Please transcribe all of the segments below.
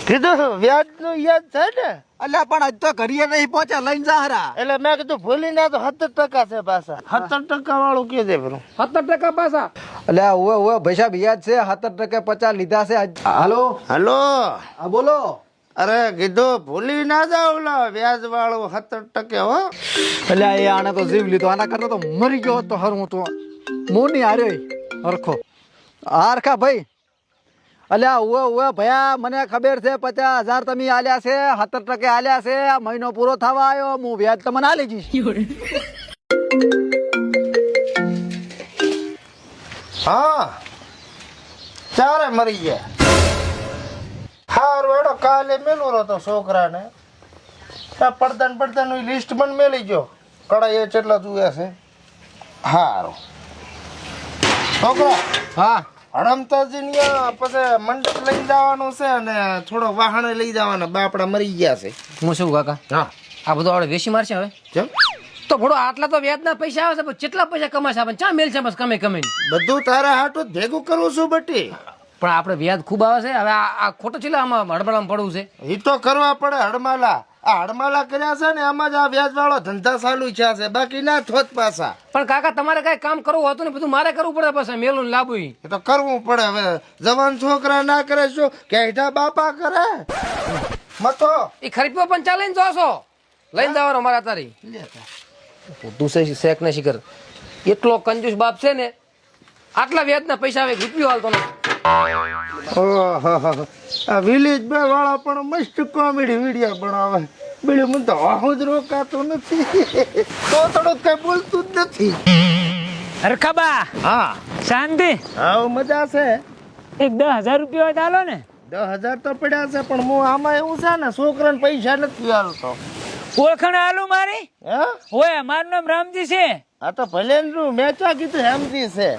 કીધું વ્યાજ નું યાદ છે ને અલ્યા પણ હજ તો ઘડીએ નહીં પહોંચ્યા લઈને જા હરા. એટલે મેં કીધું ભૂલી ના તો 70% છે પાછા 70% વાળું કે દે પેલું 70% પાછા. અલ્યા ઓવે ભૈસા યાદ છે 70% 50 લીધા છે. હાલો હલો હા બોલો. અરે કીધું ભૂલી ના જાવ લો વ્યાજ વાળું 70% હો. અલ્યા એ આને તો જીવ લીધો, આના કરતા તો મરી ગયો તો હર હું તો મોની હાર્યો હરખો હરખા ભાઈ. અલ્યા ઓવે ભયા મને ખબર છે 50,000 તમે આલ્યા છે, 70% આલ્યા છે. આ મહિનો પૂરો થવા આવ્યો, હું વ્યાજ તમને આલી જઈશ. હા ચારે મરી ગયા. હારું એડો કાલે મેલું રહ્યો છોકરાને પડદા નું લિસ્ટ પણ મેલી ગયો. કડા એ કેટલા જોયા છે. હારું છોકરા હા હડમતાજી પછી મંડપ લઈ જવાનું છે અને થોડો વાહન લઈ જવાના. બાપડા મરી ગયા છે. હું શું કાકા હા આ બધું આપણે વેચી મારશે હવે કેમ તો ભોળો આટલા તો વ્યાજના પૈસા આવે છે પણ કેટલા પૈસા કમાશે આપણે ચા મેલ છે બસ કમે બધું તારા હાટું જ ભેગું કરું છું બટી. પણ આપણે વ્યાજ ખૂબ આવે છે હવે આ ખોટો છે આમાં હડબડામાં પડવું છે. એ તો કરવા પડે. હડમાલા આ હડમાલા કર્યા છે ને એમાં જ આ વ્યાજ વાળો ધંધા ચાલુ છે. બાકી ના થોત પાછા. પણ કાકા તમારે કઈ કામ કરવું હતું ને બધું મારે કરવું પડે પછી મેલું લાવવું. એ તો કરવું પડે. હવે જવાન છોકરા ના કરે શું કે બાપા કરે મતો એ ખરીદવા પણ ચાલે ને જોશો લઈને જવાનો મારા તારી તું શેખ ને શિખર એટલો કંજૂસ બાપ છે ને આટલા વ્યાજના પૈસા આવે રૂપિયો હાલતો નથી. આ વિલેજ વાળા પણ મસ્ત કોમેડી વિડીયો બનાવે. બીજું મને તો હું જ રોકાતું નથી. તો થોડું કઈ બોલતું જ નથી. હરખાબા હા શાંતિ. હા મજા છે. એક 10,000 રૂપિયા હોય તો હાલો ને. 10,000 તો પડ્યા છે પણ હું આમાં એવું છે ને છોકરાને પૈસા નથી હાલતો. ઓળખાણ હાલું મારી હે હોય મારું નામ રામજી છે. આ તો ભલે મેં ચા કીધું હેમજી છે.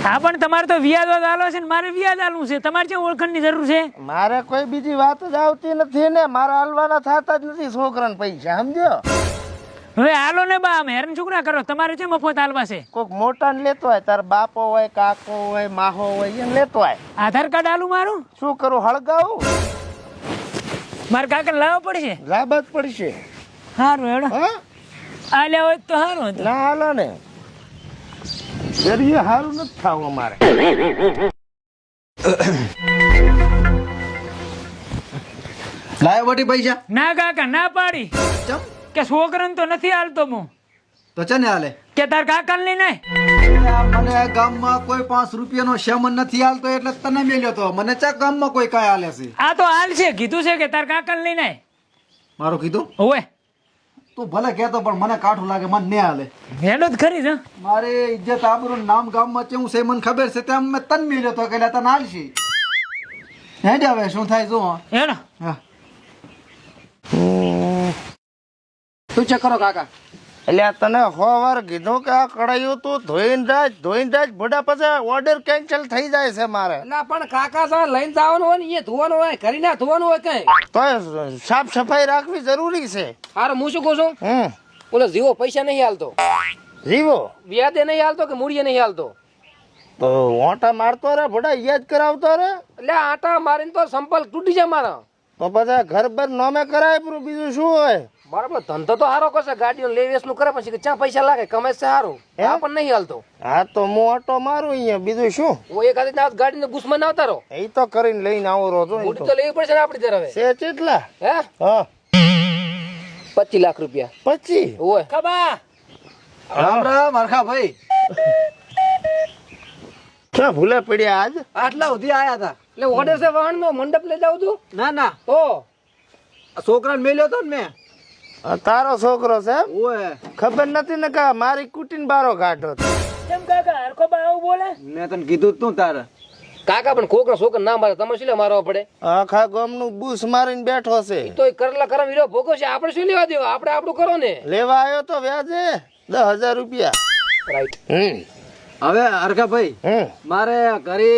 હા પણ તમારે તો વ્યાજ હાલો છે ને મારે વ્યાજ હાલવું છે. તમારે ક્યાં ઓળખાણની જરૂર છે? મારે કોઈ બીજી વાત જ આવતી નથી ને. મારા હાલવાના થતા જ નથી છોકરાને પૈસા સમજો. હવે હાલો ને બા અમે હેરાન છોકરા કરો. તમારે છે મફત હાલવા છે. કોઈક મોટા ને લેતો હોય તાર બાપો હોય કાકો હોય માહો હોય એને લેતો હોય. આધાર કાર્ડ હાલું મારું શું કરું હળગાવું? મારે કાકા લાવવા પડશે. લાભ જ પડશે. સારું હેડો હા આલ્યા હોય તો સારું હતું. ના હાલો ને જરીએ સારું નથી થાવું અમારે. લાયો બટી પૈસા ના કાકા ના પાડી ચમ કે છોકરાને તો નથી હાલતો હું તો છે ને હાલે. કે તાર કાકા લઈને મને ગામમાં કોઈ 5 રૂપિયાનો શેમન નથી હાલતો એટલે તને મેલ્યો તો. મને ચા ગામમાં કોઈ કાંઈ હાલે છે. આ તો હાલ છે કીધું છે કે તાર કાકા લઈને મારું કીધું હોય તું ભલે કહેતો પણ મને કાઠું લાગે, મને નહીં હાલે. હેડો જ ખરી છે. મારે ઇજ્જત આબરૂ નામ ગામમાં કેવું છે મને ખબર છે. તેમ મેં તને મેલ્યો તો કે તને હાલશે. હે જ હવે શું થાય જો. હેડો હા શું ચેક કરો કાકા? એટલે આ તને 100 વાર કીધું કે આ કડાયું તું ધોઈને રાજ ભડા પછી ઓર્ડર કેન્સલ થઈ જાય છે મારે. ના પણ કાકા સાહેબ લઈને જવાનું હોય ને એ ધોવાનું હોય ઘરી ના ધોવાનું હોય કઈ તો સાફ સફાઈ રાખવી જરૂરી છે. હારે હું શું કહું છું ઓલો જીવો પૈસા નહીં હાલતો જીવો વ્યાજે નહીં હાલતો કે મૂડીએ નહીં હાલતો તો ઓટા મારતો રે ભડા યાદ કરાવતો રે. એટલે આટા મારીને તો સંપલ તૂટી જાય મારા. તો પછી ઘર બર નોમે કરાય બીજું શું હોય. બરાબર ધંધો તો સારો કરશે ગાડીઓ લેવેસ નું કરે પછી ક્યાં પૈસા લાગે કમાય છે સારું આ પણ નહીં હાલતો. હા તો હું ઓટો મારું અહીંયા બીજું શું. હું એક હાથે ગાડી ને બુસમાં ના ઉતારો એ તો કરીને લઈને આવો રોજો. મૂડી તો લેવી પડશે ને આપડી તરફ છે કેટલા? હે હા 25 લાખ રૂપિયા 25. ઓય ખબા રામ રામ હરખા ભાઈ. ક્યાં ભૂલે પડ્યા આજ? આટલા સુધી આયા હતા. એટલે ઓર્ડર છે વાહન નો મંડપ લઈ જાવ તું? ના ના તો છોકરાને મેલ્યો તો ને મેં. આ તારો છોકરો છે એમ? ઓય ખબર નથી ને કા મારી કુટીને બારો કાઢો. કેમ કાકા હરખો બા આવું બોલે? મેં તને કીધું તું તારે. કાકા પણ કોકરા છોકરા ના મારે તમે શું લે મારવા પડે? આખા ગામનું બૂસ મારીને બેઠો છે. તો કરેલા કરમ હીરો ભોગો છે આપણે શું લેવા દેવા આપણે આપણું કરો ને. લેવા આવ્યો તો વ્યાજે 10,000 રૂપિયા. રાઈટ. હવે હરખા ભાઈ મારે ઘરે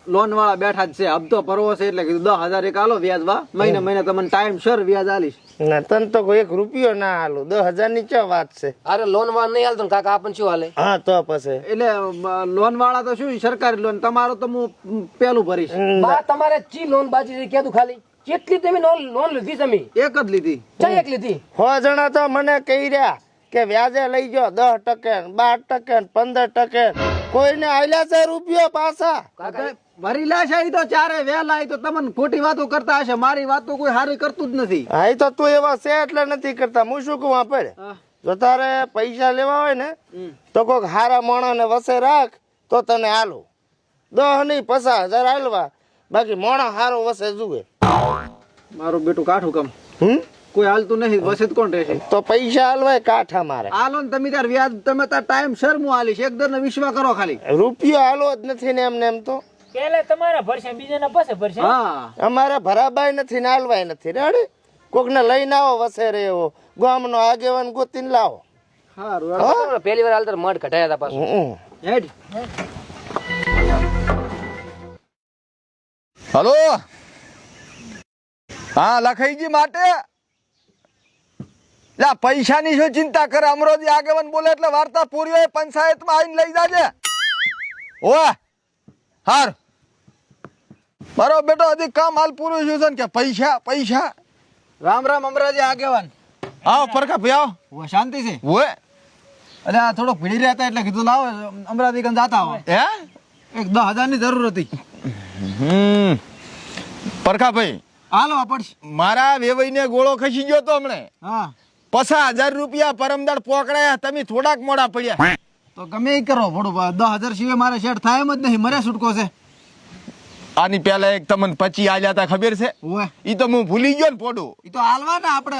લોન વાળા બેઠા જ છે. હપ્તો ભરવો છે એટલે કીધું 10,000 એક આલો વ્યાજવા. મહિને મહિને તમને ટાઈમ સર વ્યાજ આલીશ. ના તને તો કોઈ 1 રૂપિયો ના હાલું. 10,000 ની ચા વાત છે. અરે લોન વાળા નહીં હાલતો કાકા આપણને શું હાલે? હા તો પછી એટલે લોન વાળા તો શું સરકારી લોન, તમારો તો હું પેલું ભરીશ. બા તમારે ચી લોન બાજી છે કીધું ખાલી કેટલી તમે લોન લીધી તમે? એક જ લીધી. ચાલ એક લીધી. 100 જણા તો મને કહી રહ્યા કે વ્યાજે લઈ ગયો 10%, 12%, 15%. કોઈને આલ્યા છે રૂપિયો પાછા? વરીલા છે ઈ તો ચારે વેલા ઈ તો તમને ખોટી વાતો કરતા હશે. મારી વાતો કોઈ હારી કરતું જ નથી. હા એ તો તું એવા છે એટલે નથી કરતા. હું શું કહું આપણે જો તારે પૈસા લેવા હોય ને તો કોઈક હારા મોણાને વસે રાખ તો તને હાલો. 10 નહીં 50,000 હાલવા, બાકી મોણા હારો વસે જુએ. મારું બેટું કાઠું કામ કોઈ હાલતું નહીં. વસે કોણ રહેશે? તો પૈસા હાલવાય કાઠા મારે. હાલો ને તમે તાર વ્યાજ તમે તાર ટાઈમ સર હું હાલીશ. એક દર વિશ્વા કરો ખાલી. રૂપિયો હાલો જ નથી ને એમને એમ તો પેલા તમારા ભરશે બીજાના પાસે ભરશે. હા અમારે ભરાબાય નથી ને હાલવાય નથી. રેડી કોક ને લઈને આવો વસે રે એવો ગામનો આગેવાન ગોતીને લાવો. સારું પહેલી વાર હાલ મઢ ઘટાયા હતા પાછું. હેડ. હલો, હા લખાઈજી માટે પૈસાની શું ચિંતા કરે? અમરોજી આગેવાન બોલે એટલે વાર્તા પૂરી હોય. પંચાયતમાં આવીને લઈ જાજે. ઓય હાર મારો બેટો હજી કામ હાલ પૂરું થયું છે ને કે પૈસા પૈસા. રામ રામ અમરાજી આગેવાન. આવો પરખા ભાઈ આવો. ઓય શાંતિ છે? ઓય એટલે આ થોડોક ભીડી રહેતા એટલે કીધું લાવો અમરાજી કન જાતા હો. હે એક 10,000 ની જરૂર હતી. પરખા ભાઈ હાલો પડશે. મારા વેવાઈને ગોળો ખસી ગયો તો હમણે. હા 50,000 રૂપિયા પરમદાર પોકડાયા. તમે થોડાક મોડા પડ્યા. તો ગમે એ કરો ભોડું. 10,000 સિવાય મારે શેઠ થાય એમ જ નહીં. મરે છૂટકો છે. આની પેલા એક તમને 25 આલ્યા હતા ખબર છે? ઓય ઈ તો હું ભૂલી ગયો ને પોડું. ઈ તો હાલવા ને આપણે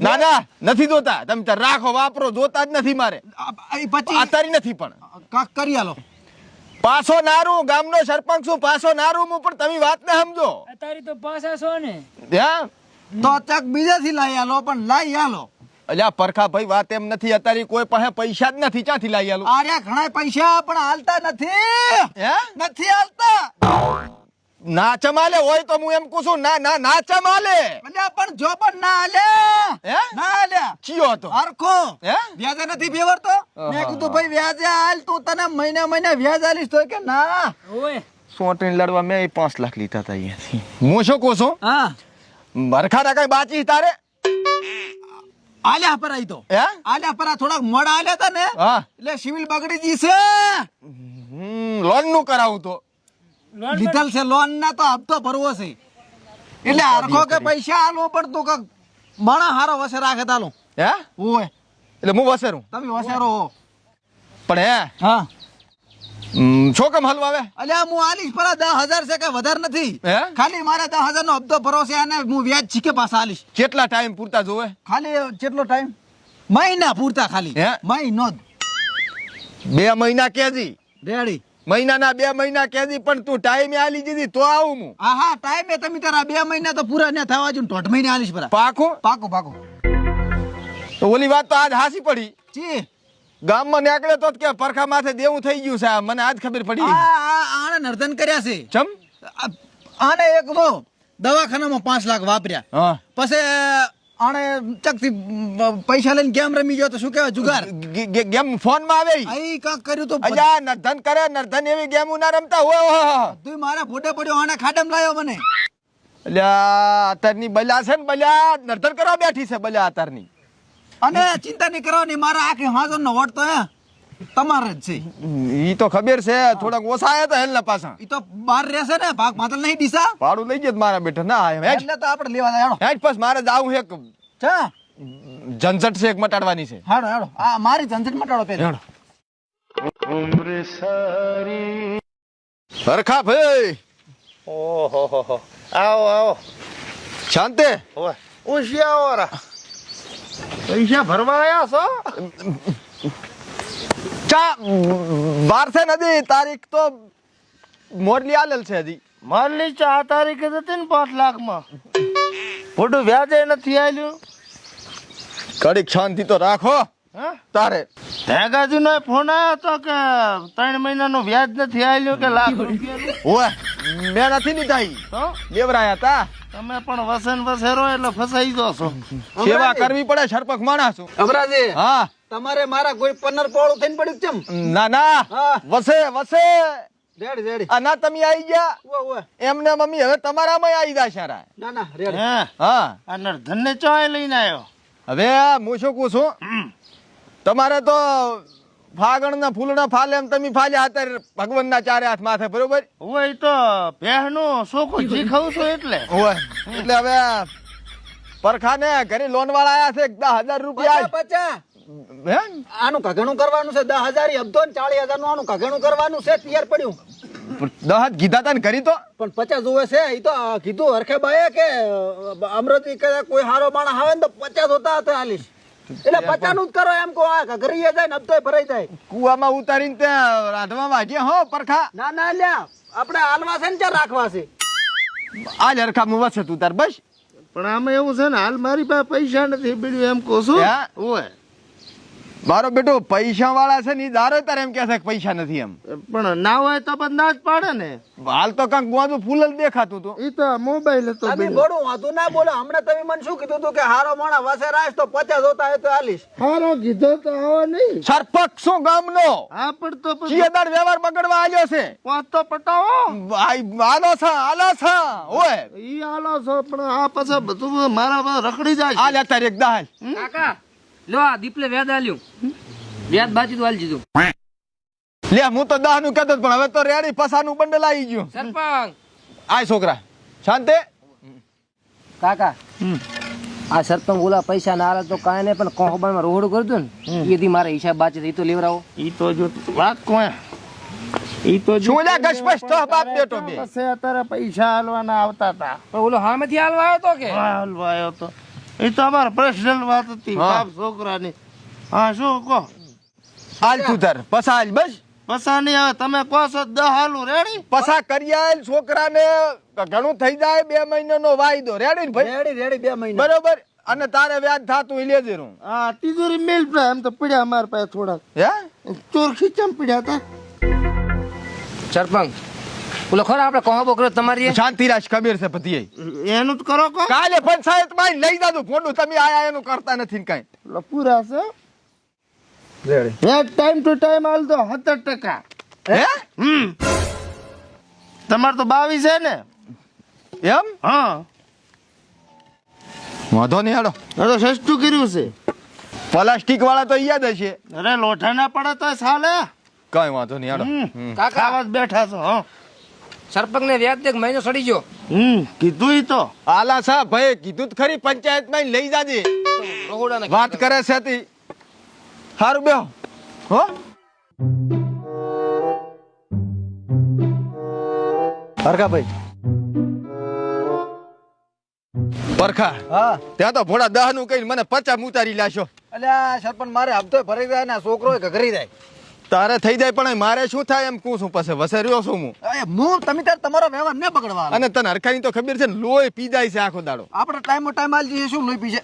ના ના નથી જોતા. તમે તાર રાખો વાપરો. જોતા જ નથી મારે. 25 આતારી નથી પણ કાક કરી હાલો. પાછો નારું ગામનો સરપંચ છું. પાછો નારું હું પણ તમે વાત ને સમજો. અત્યારે તો પાછા છો ને. ત્યાં તો ચક બીજાથી લાઈ હાલો પણ લાઈ હાલો. અલ્યા પરખા ભાઈ વાત એમ નથી. અત્યારે કોઈ પાસે પૈસા જ નથી. ક્યાંથી લાવી આલું? આર્યા ઘણા પૈસા પણ હાલતા નથી. હે નથી હાલતા. ના ચમાલે હોય તો હું એમ કહું છું. ના ના ના ચમાલે. અલ્યા પણ જો પણ ના હાલે. હે ના હાલ્યા. ચિયો હતો હરખો હે વ્યાજે નથી ફેવરતો. મેં કીધું ભાઈ વ્યાજે હાલ તું તને મહિને મહિને વ્યાજ હાલીશ તો કે ના. ઓય સોટણી લડવા મેં 5 લાખ લીધા હતા અહીંયાથી. હું શું કહું છું? હા મરખા કઈ બાચી તારે? આલ્યા પરા ઈ તો હે આલ્યા પરા થોડાક મોડા આલ્યા તા ને હા એટલે સિવિલ બગડી જી છે. લોન નું કરાવું તો લીધલ છે લોન ના તો હપ્તો ભરવો છે. એટલે હરખો કે પૈસા આલવો પડતો કે માણા હારો વસે રાખે તાલો. હે ઓય એટલે હું વસેરું તમે વસેરો હો. પણ હે હા છો કેમ હલવા આવે? અલ્યા હું આલીશ પરા 10,000 છે કે વધારે નથી. હે ખાલી મારે 10,000 નો હપ્તો ભરો છે અને હું વ્યાજ છીકે પાછા આલીશ. કેટલા ટાઈમ પૂરતા જોવે? ખાલી કેટલો ટાઈમ? મહિના પૂરતા ખાલી. હે? મહિનો જ 2 મહિના કેજી. રેડી. મહિનાના 2 મહિના કેજી. પણ તું ટાઈમે આલી દીધી તો આવું હું. હા હા ટાઈમે તમે તારા 2 મહિના તો પૂરા ન થવા જો 1.5 મહિને આલીશ પરા. પાકું? પાકો પાકો. તો ઓલી વાત તો આજ હાસી પડી. જી ગામમાં નીકળે તો જ કે પરખા માથે દેવું થઈ ગયું છે. મને આજ ખબર પડી. આને નર્તન કર્યા છે. ચમ આને એક વો દવાખાનામાં 5 લાખ વાપર્યા. હા પછી આને ચકથી પૈસા લઈને ગેમ રમી ગયો તો શું કહેવાય જુગાર. ગેમ ફોન માં આવે. આઈ કાક કર્યું તો અજા નર્ધન કરે. નર્ધન એવી ગેમ ના રમતા હોય. તું મારા ફોટે પડ્યો આને ખાડમ લાયો મને. અલ્યા અત્યારની બલ્યા છે ને બલ્યા નર્ધન કરવા બેઠી છે બલ્યા અત્યારની. અને ચિંતા નહીં કરવાની. મારા આખી હાજર નો વટ તો તમારે જ છે. ઈ તો ખબર છે. થોડાક ઓછા આયા તો હેલના પાછા. ઈ તો બહાર રહેશે ને ભાગ માતલ નહીં ડીસા. ભાડું લઈ જત મારા બેટા. ના હેડ એટલે તો આપણે લેવા જાય. હેડ બસ મારે જાવું છે. ચા ઝંઝટ છે એક મટાડવાની છે. હાડો હાડો આ મારી ઝંઝટ મટાડો પેલા. હરખા ભાઈ ઓહો આવો આવો. શાંતિ? ઓય ઉશિયા વાળા પૈસા ભરવા આયા છો? ચા વાર છે નદી. તારીખ તો મોરલી આલેલ છે હજી. માલની 4 તારીખે હતી ને 5 લાખમાં. ખોટું વ્યાજે નથી આલ્યું. કડીક શાંતિ તો રાખો હા તારે. ભેગાજી નો ફોન આવ્યો હતો કે 3 મહિનાનું વ્યાજ નથી આલ્યું કે લાખ રૂપિયા. ઓય મેં નથી લીધા. ઈ તો લેવરાયા હતા. તમે પણ વસન વસેરો એટલે ફસાઈ જશો. સેવા કરવી પડે. સરપંચ માણસ છું. અમરાજી હા તમારે મારા કોઈ પન્નર પોળું થઈને પડ્યું કેમ? ના ના હા. વસે વસે રેડી રેડી આ ના તમે આવી ગયા ઓવે ઓવે એમને મમ્મી હવે તમારામાં આવી જાય સારા ના ના રેડી હે હા આ નરધનને ચોય લઈને આવ્યો. હવે હું શું કહું છું તમારે તો ફાગણના ફૂલના ફાલે એમ તમે ફાલ્યા અત્યારે ભગવાનના ચારે હાથ માથે બરોબર હોય તો ભેહનું શોખું જી ખાઉં છું એટલે હોય એટલે હવે પરખાને ઘરે લોન વાળા આયા છે 10,000 રૂપિયા પચા હે આનું કઘણું કરવાનું છે 10,000 અબધો ને 40,000 નું આનું કઘણું કરવાનું છે તૈયાર પડ્યું 10 કીધા તા ને ઘરી તો પણ 50 જોવે છે એ તો કીધું હરખે બાએ કે અમૃતિ કે કોઈ હારો માણસ આવે ને તો 50 હોતા હતા હાલીશ એટલે 50 નું જ કરો એમ કહો આ ઘરે જાય ને અબધો ભરાઈ જાય કુવામાં ઉતારીને ત્યાં રાંધવા વાગ્યા હો પરખા ના ના લ્યા આપણે હાલવા છે ને ચાર રાખવા છે આજ હરખા મુવા છે તું તાર બસ પણ આમાં એવું છે ને હાલ મારી પાસે પૈસા નથી બીડ્યું એમ કહું છું. હે? હોય મારો બેટો પૈસા વાળા છે ને ઈ દારો તારે એમ કે છે કે પૈસા નથી એમ પણ ના હોય તો પણ ના જ પાડે ને. હાલ તો કાંક ગોવાનું ફૂલ જ દેખાતું તું ઈ તો મોબાઈલ હતો તમે બીડું. બોલું વાતું ના બોલો હમણાં તમે મને શું કીધું તું કે હારો માણસ વસે રાખ તો 50 હોતા હોય તો હાલીશ હારો કીધો તો આવો નહીં. સરપંચ શું ગામનો હા પણ તો પછી ચિયદાર વ્યવહાર બગડવા આવ્યો છે પાંચ તો પટાવો. આલો છે ઓય ઈ હાલો છો પણ આ પછી બધું મારા પાસે રખડી જાય આ લેતા એક દાલ કાકા લો આ દીપલે વ્યાજ આલ્યું વ્યાજ બાકી તો આલી દીધું. લે હું તો 10 નું કહેતો પણ હવે તો રેડી પસાનું બંડલ આવી ગયું સરપંચ આય છોકરા શાંતિ કાકા આ સરપંચ ઓલા પૈસા ના આલે તો કાંઈ નહીં પણ કોહબામાં રોડ કરતો ને એથી મારે હિસાબ બાચે એ તો લેવરાવો. ઈ તો જો વાત કોણ ઈ તો જો શું લ્યા ગશપશ તો બાપ બેટો બે પછી અત્યારે પૈસા હાલવાના આવતા હતા. પણ ઓલો હામેથી હાલવા આવ્યો તો કે હાલવા આવ્યો તો એ તો અમારા પર્સનલ વાત હતી હા. બાપ છોકરાની. હા શું કહો હાલ તું તાર પસા હાલ બસ પસા નહીં હવે તમે કહો છો 10 હાલું રેડી. પસા કરી આલ છોકરાને ઘણું થઈ જાય 2 મહિનાનો વાયદો રેડી ને ભાઈ રેડી રેડી 2 મહિના બરોબર અને તારે વ્યાજ થાતું ઈ લેજે રૂ હા તિજોરી મેલ પડ્યા એમ તો પડ્યા અમારા પાસે થોડાક હે ચોર ખીચામ પડ્યા હતા. સરપંચ ઓલો ખરો આપણે કોહબો કર્યો તમારી શાંતિ રાખ ખબર છે પતિએ એનું જ કરો કો કાલે પંચાયત માં લઈ જાજો ફોટો તમે આયા એનું કરતા નથી ને કાઈ એટલે પૂરા છે. રેડી એક ટાઈમ ટુ ટાઈમ હાલ દો 70%. હે તમારે તો 22 છે ને. એમ હા વાંધો નહીં હાલો હવે તો સસ્તું કર્યું છે. પ્લાસ્ટિક વાળા તો યાદ હશે અરે લોઠા ના પડે તો સાલે. કઈ વાંધો નહીં હાલો કાકા ખાવા જ બેઠા છો. હા સરપંચ ને વ્યાજ એક મહિનો સડી ગયો કીધું ઈ તો આલા સા ભાઈ કીધું જ ખરી પંચાયત માં લઈ જાજે રોહડાને વાત કરે છે તી હારું બેહો હો હરખા ભાઈ પરખા હા ત્યાં તો ભોળા 10 નું કઈ મને 50 ઉતારી લાશો અલ્યા સરપંચ મારે હપ્તો ભરાઈ જાય ને છોકરો ઘરી જાય તારે થઈ જાય પણ મારે શું થાય એમ કહું છું પછી વસે રહ્યો છું હું હું તમે તાર તમારો વ્યવહાર ને બગડવા અને તને હરખાની તો ખબર છે ને લોહી પી જાય છે આખો દાડો આપણે ટાઈમ ટાઈમ આલી જઈએ શું લોહી પીશે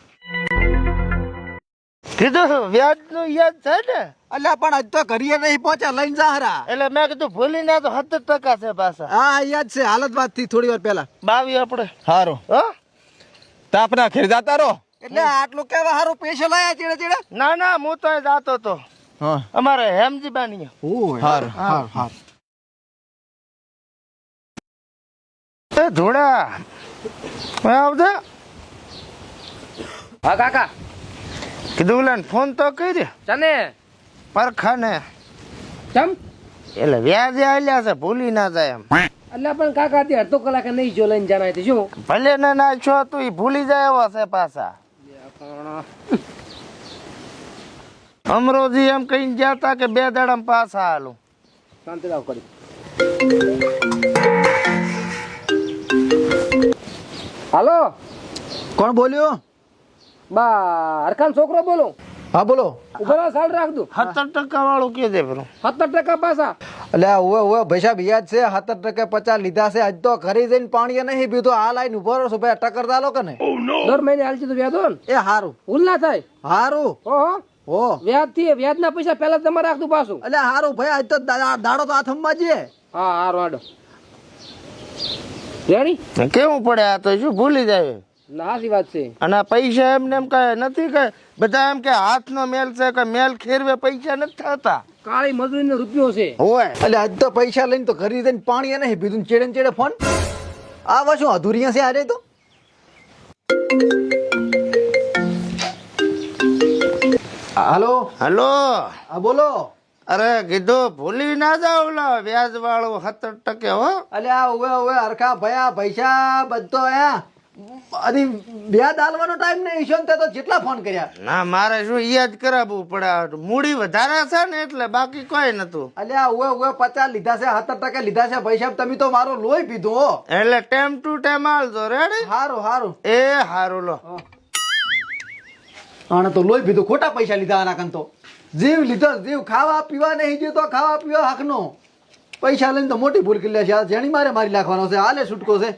કીધું વ્યાજ નું યાદ છે ને. અલ્યા પણ આજ તો ઘરીએ નહીં પહોંચ્યા લઈને જા હરા એટલે મેં કીધું ભૂલી ના તો 70% છે પાછા. હા યાદ છે હાલત વાત થી થોડી વાર પહેલા 22 આપણે. હારું હા તાપના ઘેર જાતા રહો એટલે આટલું કેવા હારું સ્પેશિયલ આયા ચીડે ચીડે ના ના હું તો જાતો તો હા અમારે હેમજી બાની. હારું હા હા એ ધોળા આવજે. હા કાકા કીધું ઓલા ફોન તો કરી દે તને પરખાને. ચમ એટલે વ્યાજે આલ્યા છે ભૂલી ના જાય એમ. એટલે પણ કાકા તે અડધો કલાકે નહીં જો લઈને જાના હતી શું ભલે ને ના છો તું ઈ ભૂલી જાય એવા છે પાછા. અમરોજી એમ કહીને ગયા તા કે 2 દાડામાં પાછા હાલું. શાંતિ રાખ કરી હાલો કોણ બોલ્યો બા હરખાન છોકરો બોલો હા બોલો ઉભા સાલ રાખ દઉં 70% વાળું કે દે પેલું. 70% પાછા અલ્યા ઓવે ભાઈ સાહેબ યાદ છે 70% 50 લીધા છે આજ તો ઘરે જઈને પાણી નહીં પીધું આ લાઈન ઉભો રહો છો ભાઈ ટક્કર દાલો કે ને દર મહિને હાલતી તો વ્યાજ હોય ને એ હારું ભૂલ ના થાય હારું ઓહો હો વ્યાજ થી વ્યાજ ના પૈસા પેલા તમારે રાખતું પાછું અલ્યા હારું ભાઈ આજ તો દાડો તો હાથમાં જઈએ હા હારો હાડો રેડી કેવું પડે આ તો શું ભૂલી જાય. ના સાચી વાત છે. અને આ પૈસા એમને એમ કઈ નથી કે બધા એમ કે હાથનો મેલ છે કે મેલ ખેરવે પૈસા નથી થતા. કાળી મજૂરીનો રૂપિયો છે. હોય એટલે આજ તો પૈસા લઈને તો ઘરે જઈને પાણી નહીં પીધું, ચેડે ને ચેડે ફોન. આ શું અધૂરિયા છે આજે તો. હાલો. હલો. હા બોલો. અરે કીધું ભૂલી ના જાવ ઓલો વ્યાજ વાળું 17% હો. અલ્યા ઓવે ઓવે હરખા ભયા પૈસા બધો હજી વ્યાજ આલવાનો ટાઈમ નહીં. ઈશોન તે તો જેટલા ફોન કર્યા. ના મારે શું યાદ કરાવવું પડે, મૂડી વધારે છે ને એટલે, બાકી કોઈ નતું. અલ્યા ઓવે ઓવે 50 લીધા છે, 17% લીધા છે ભાઈ સાહેબ. તમે તો મારો લોહી પીધું હો. એટલે ટાઈમ ટુ ટાઈમ આલજો. રેડી? હારું હારું. એ હારું લો. આને તો લોહી પીધું, ખોટા પૈસા લીધા આના કન તો. જીવ લીધો જીવ, ખાવા પીવા નહીં ગયો તો ખાવા પીવા હકનો. પૈસા લઈને તો મોટી ભૂલ કરી લે છે. આ જેણી મારે મારી નાખવાનો છે, હાલે છૂટકો છે.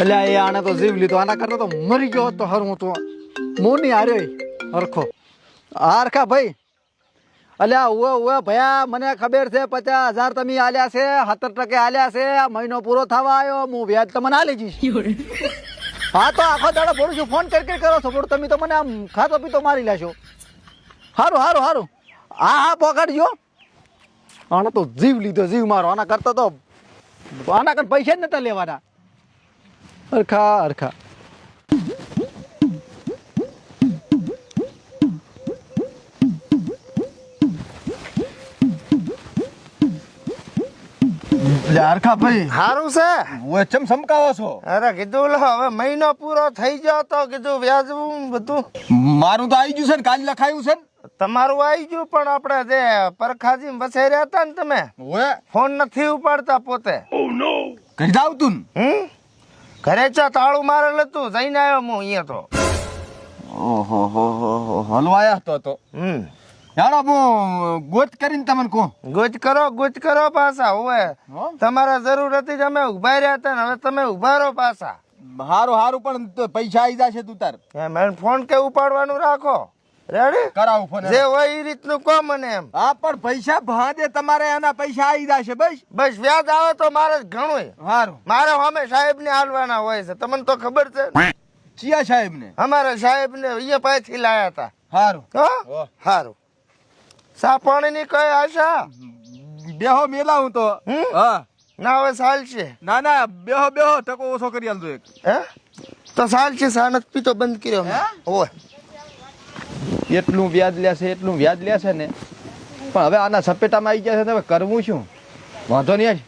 અલ્યા એ આને તો જીવ લીધો, આના કરતા તો મરી ગયો તો હરું તો મોની હાર્યો હરખો. હરખા ભાઈ. અલ્યા ઓવે ભયા મને ખબર છે 50,000 તમે આલ્યા છે, 17% આલ્યા છે. આ મહિનો પૂરો થવા આવ્યો, હું વ્યાજ તમને આલી જઈશ. હા તો આખો દાડો ભરું છું, ફોન કરી કરો છો પણ તમે તો મને આમ ખાતો પીતો મારી લેશો. હારું હારું હારું. હા હા પકડજો. આને તો જીવ લીધો જીવ મારો. આના કરતા તો આના કર પૈસા જ નતા લેવાના. હરખા હરખા. હરખા ભાઈ હારું છે. ઓય ચમ સમકાવો છો? અરે કીધું લો હવે મહિનો પૂરો થઈ ગયો તો કીધું વ્યાજ બધું મારું તો આવી ગયું છે ને, કાલ લખાયું છે ને. તમારું આવી ગયું, પણ આપણે જે પરખાજી વસાઈ રહ્યા હતા ને તમે, ઓય ફોન નથી ઉપાડતા પોતે. કઈ જાવ તું ઘરે ચા તાળું મારેલ હતું, જઈને આવ્યો હું અહીંયા તો. ઓહો હો હો હલવાયા તો યાર હું ગોત કરીને તમને કહું. ગુજ કરો પાછા. હોય હો? તમારે જરૂર હતી અમે ઉભા રહ્યા હતા ને હવે તમે ઉભા રહો પાછા. હારું હારું, પણ તો પૈસા આવી જશે તું તાર. મને ફોન કે ઉપાડવાનું રાખો. રેડી? કરાવું ફોન. જે હોય એ રીતનું કહો મને એમ. હા પણ પૈસા ભાદે તમારે એના પૈસા આવી જશે. બસ બસ વ્યાજ આવે તો મારે ઘણું. હારું. મારે અમે સાહેબ ને હાલવાના હોય છે, તમને તો ખબર છે. ચિયા સાહેબ ને? અમારા સાહેબ ને અહીંયા પાસેથી લાયા હતા. હારું. હો? હારું. સા પાણી ની કઈ આશા? બેહો મેલા હું તો. હા ના હવે ચાલશે. ના ના બેહો બેહો, ટકો ઓછો કરી આલજો એક. હે તો ચાલશે. સા નથી પીતો બંધ કર્યો. હોય એટલું વ્યાજ લેશે, એટલું વ્યાજ લેશે ને, પણ હવે આના સપેટામાં આવી ગયા છે તો હવે કરવું શું? વાંધો નહીં.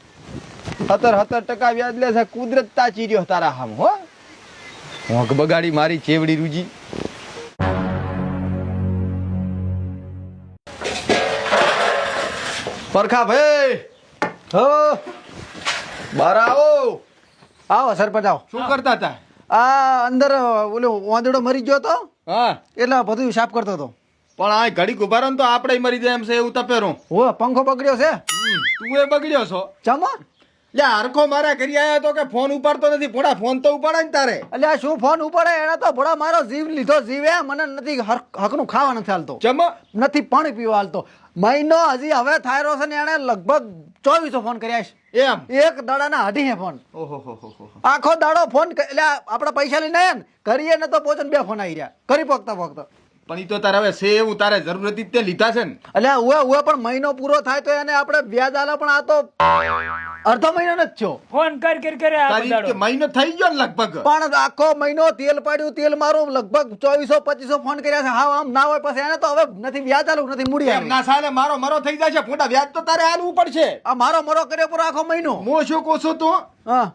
17% વ્યાજ લેશે. કુદરત તાચી રહ્યો તારા હામ. હો હોંક બગાડી મારી ચેવડી રૂજી. પરખા ભાઈ હો બાર આવો. આવો સરપંચ આવો. શું કરતા હતા? આ અંદર ઓલો વાંદડો મરી ગયો તો હા એટલે બધું સાફ કરતો હતો. પણ આ ઘડીક ઉભા રહો ને તો આપણે મરી જાય એમ છે એવું તપેરું. હો પંખો બગડ્યો છે. તું એ બગડ્યો છો? ચમો લે હરખો મારા કરી આયા તો કે ફોન ઉપાડતો નથી. પોડા ફોન તો ઉપાડે ને તારે. એટલે આ શું ફોન ઉપાડે? એને તો ભોળા મારો જીવ લીધો. જીવે મને નથી હકનું ખાવા નથી હાલતો, ચમ નથી પાણી પીવા હાલતો. મહિનો હજી હવે થાયરો છે ને એને લગભગ 2400 ફોન કર્યા છે. એમ? એક દાડાના અઢી હે ફોન. ઓહો હો હો હો. આખો દાડો ફોન એટલે આપડા પૈસા લઈને આયા ને કરીએ ને તો પહોંચે 2 ફોન આવી રહ્યા કરી પકતા. પણ ઈ તો તારે હવે છે એવું, તારે જરૂર હતી તે લીધા છે ને. એટલે ઉવે પણ મહિનો પૂરો થાય તો એને આપણે વ્યાજ આલે, પણ આ તો અડધો મહિનો જ થયો. ફોન કર તારી રીતે મહિનો થઈ ગયો ને લગભગ. પણ આખો મહિનો તેલ પાડ્યું, તેલ મારું લગભગ 2400-2500 ફોન કર્યા છે. હા આમ ના હોય પછી એને તો હવે નથી વ્યાજ આલું, નથી મૂડી એમ આવી. ના સાલે મારો મરો થઈ જાય છે. પોતા વ્યાજ તો તારે આલવું પડશે. આ મારો મરો કર્યો પૂરો આખો મહિનો. હું શું કહું છું, હા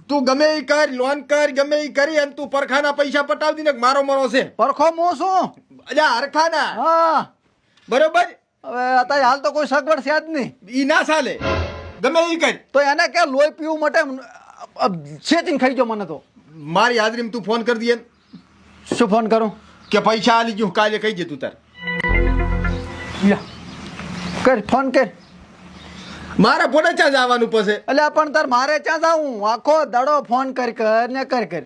તું ગમે ઈ કર, લોન કર, ગમે ઈ કરી અને તું પરખાના પૈસા પટાવી દી ને મારો મરો છે. પરખો હું શું? અલ્યા હરખાના. હા બરોબર. હવે અત્યારે હાલ તો કોઈ સગવડ છે જ નહીં. ઈ ના ચાલે. ગમે ઈ કર. તો એને કે લોહી પીવું માટે છેચીને ખાઈ ગયો મને તો. મારી હાજરીમાં તું ફોન કરી દે. શું ફોન કરું? કે પૈસા આલી ગયું કાલે કહી દે તું તાર. કર ફોન કર. મારે પોતે ક્યાં જવાનું પછી? એટલે પણ તાર મારે ક્યાં જાવું? આખો દાડો ફોન કર ને કર.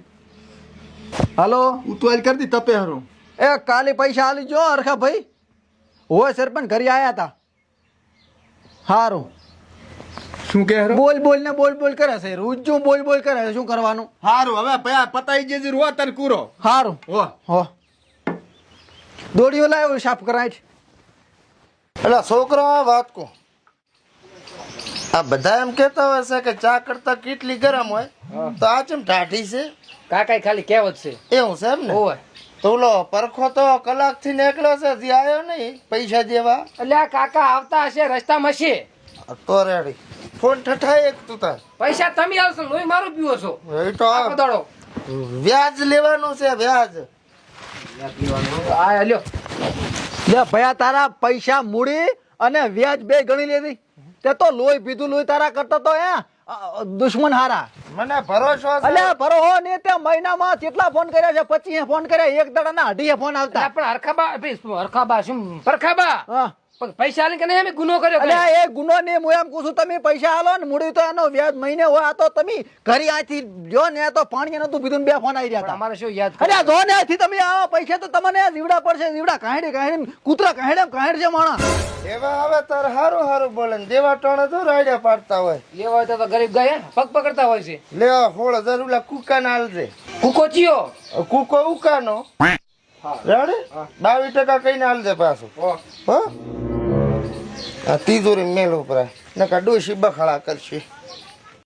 હાલો ઉતવાલ કરી દી તપે હારું. એ કાલે પૈસા આલી જો હરખા ભાઈ. હોય સરપંચ ઘરે આયા હતા. સારું શું કે હારો? બોલ બોલ ને બોલ કરે છે રોજ બોલ કરે છે શું કરવાનું હારું હવે ભયા પતાઈ જજે રો તને કૂરો સારું હો હો દોડીઓ લાવ્યો સાફ કરાય છે એટલે છોકરો આ વાત કહું, આ બધા એમ કહેતા હોય છે કે ચા કરતા કેટલી ગરમ હોય, તો આ ચમ ટાઢી છે કાકા ખાલી કહેવત છે. એવું છે એમ ને? ઓય તો ઓલો પરખો તો કલાક થી નીકળ્યો છે, હજી આવ્યો નહીં પૈસા દેવા. એટલે આ કાકા આવતા હશે રસ્તામાં છે. તો રેડી ફોન ઠઠાય એક તું તાર પૈસા તમે આવશો લોહી મારું પીવો છો એ તો આખો દાડો. વ્યાજ લેવાનું છે, વ્યાજ. આ લ્યો લે ભયા તારા પૈસા મૂડી અને વ્યાજ બે ગણી લીધી તે તો લોહી પીધું લોહી તારા કરતા તો દુશ્મન હારા મને ભરોસો છે. અલ્યા ભરો ને તે મહિનામાં કેટલા ફોન કર્યા છે 25 ફોન કર્યા એક દાડાના 2.5 ફોન આવતા પણ હરખાબા શું પરખાબા હા પણ પૈસા આલીને કે નહીં અમે ગુનો કર્યો કઈ? અલ્યા એ ગુનો ને હું એમ કહું છું તમે પૈસા આલો ને મૂડી તો એનો વ્યાજ મહિને હોય આ તો તમે ઘરે આથી જો ને તો પાણી નતું પીધું ને 2 ફોન આવી રહ્યા પણ હતા અમારે શું યાદ અલ્યા જો ને આથી તમે આવો પૈસા તો તમને જીવડા પડશે જીવડા કાહેડે કૂતરા કાહેડ છે માણસ દેવા આવે તાર હારું હારું બોલે ને દેવા ટોણે તો રાડ્યા પાડતા હોય. લેવા હોય તો ગરીબ ગયા પગ પકડતા હોય છે. લેવા 16,000 ઓલા કુકા ના હાલજે. કૂકો ચિયો કુકો ઉકાનો રેડી 22% કઈને હાલજે પાછું હો. આ તિજોરી મેલ ઉપર નકા ડોશી બખાડા કરશે.